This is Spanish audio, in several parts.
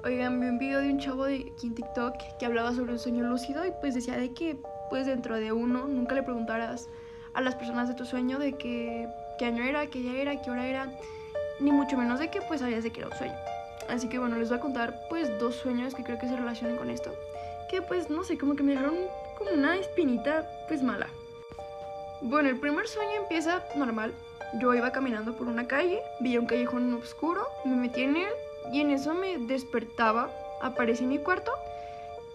Oigan, vi un video de un chavo aquí en TikTok que hablaba sobre un sueño lúcido y pues decía de que pues dentro de uno nunca le preguntaras a las personas de tu sueño de qué año era, qué día era, qué hora era, ni mucho menos de que pues sabías de que era un sueño. Así que bueno, les voy a contar pues dos sueños que creo que se relacionan con esto, que pues no sé, como que me dejaron como una espinita pues mala. Bueno, el primer sueño empieza normal. Yo iba caminando por una calle, vi un callejón oscuro, me metí en él y en eso me despertaba, aparecí en mi cuarto,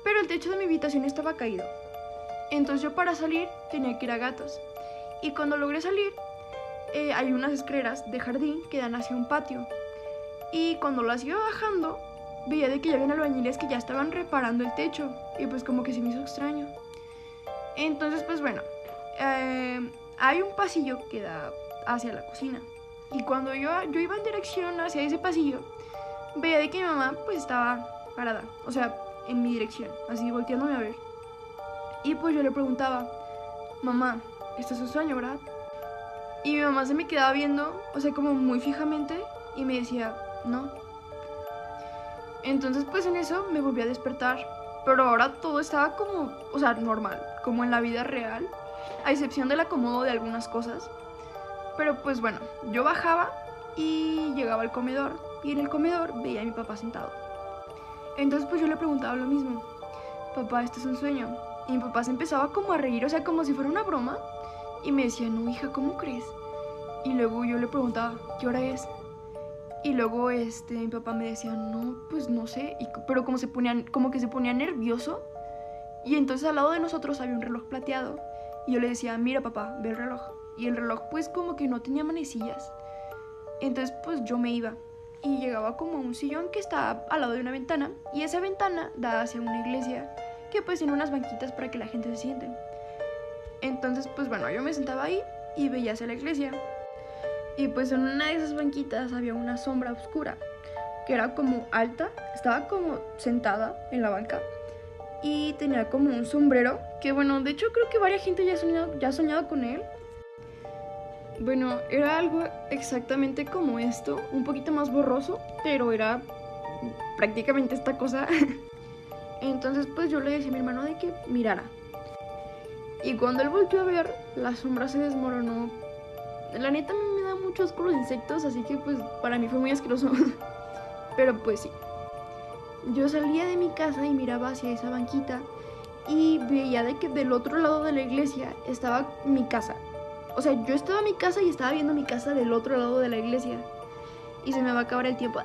pero el techo de mi habitación estaba caído. Entonces yo para salir tenía que ir a gatos. Y cuando logré salir, hay unas escaleras de jardín que dan hacia un patio. Y cuando las iba bajando, veía de que ya habían albañiles que ya estaban reparando el techo. Y pues como que se me hizo extraño. Entonces pues bueno, hay un pasillo que da hacia la cocina. Y cuando yo iba en dirección hacia ese pasillo, veía de que mi mamá pues estaba parada, o sea, en mi dirección, así volteándome a ver. Y pues yo le preguntaba, mamá, ¿esto es un sueño, verdad? Y mi mamá se me quedaba viendo, o sea, como muy fijamente, y me decía, no. Entonces pues en eso me volví a despertar, pero ahora todo estaba como, o sea, normal, como en la vida real, a excepción del acomodo de algunas cosas. Pero pues bueno, yo bajaba y llegaba al comedor, y en el comedor veía a mi papá sentado. Entonces pues yo le preguntaba lo mismo, papá, ¿esto es un sueño? Y mi papá se empezaba como a reír, o sea, como si fuera una broma, y me decía, no, hija, ¿cómo crees? Y luego yo le preguntaba, ¿qué hora es? Y luego mi papá me decía, no, pues no sé, pero como que se ponía nervioso. Y entonces al lado de nosotros había un reloj plateado. Y yo le decía, mira papá, ve el reloj. Y el reloj pues como que no tenía manecillas. Entonces pues yo me iba. Y llegaba como a un sillón que estaba al lado de una ventana. Y esa ventana da hacia una iglesia que pues tiene unas banquitas para que la gente se siente. Entonces pues bueno, yo me sentaba ahí y veía hacia la iglesia. Y pues en una de esas banquitas había una sombra oscura que era como alta, estaba como sentada en la banca y tenía como un sombrero que bueno, de hecho creo que varias gente ya ha soñado con él. Bueno, era algo exactamente como esto, un poquito más borroso, pero era prácticamente esta cosa. Entonces pues yo le decía a mi hermano de que mirara. Y cuando él volteó a ver, la sombra se desmoronó. La neta a mí me da mucho asco los insectos, así que pues para mí fue muy asqueroso. Pero pues sí. Yo salía de mi casa y miraba hacia esa banquita y veía de que del otro lado de la iglesia estaba mi casa. O sea, yo estaba en mi casa y estaba viendo mi casa del otro lado de la iglesia. Y se me va a acabar el tiempo.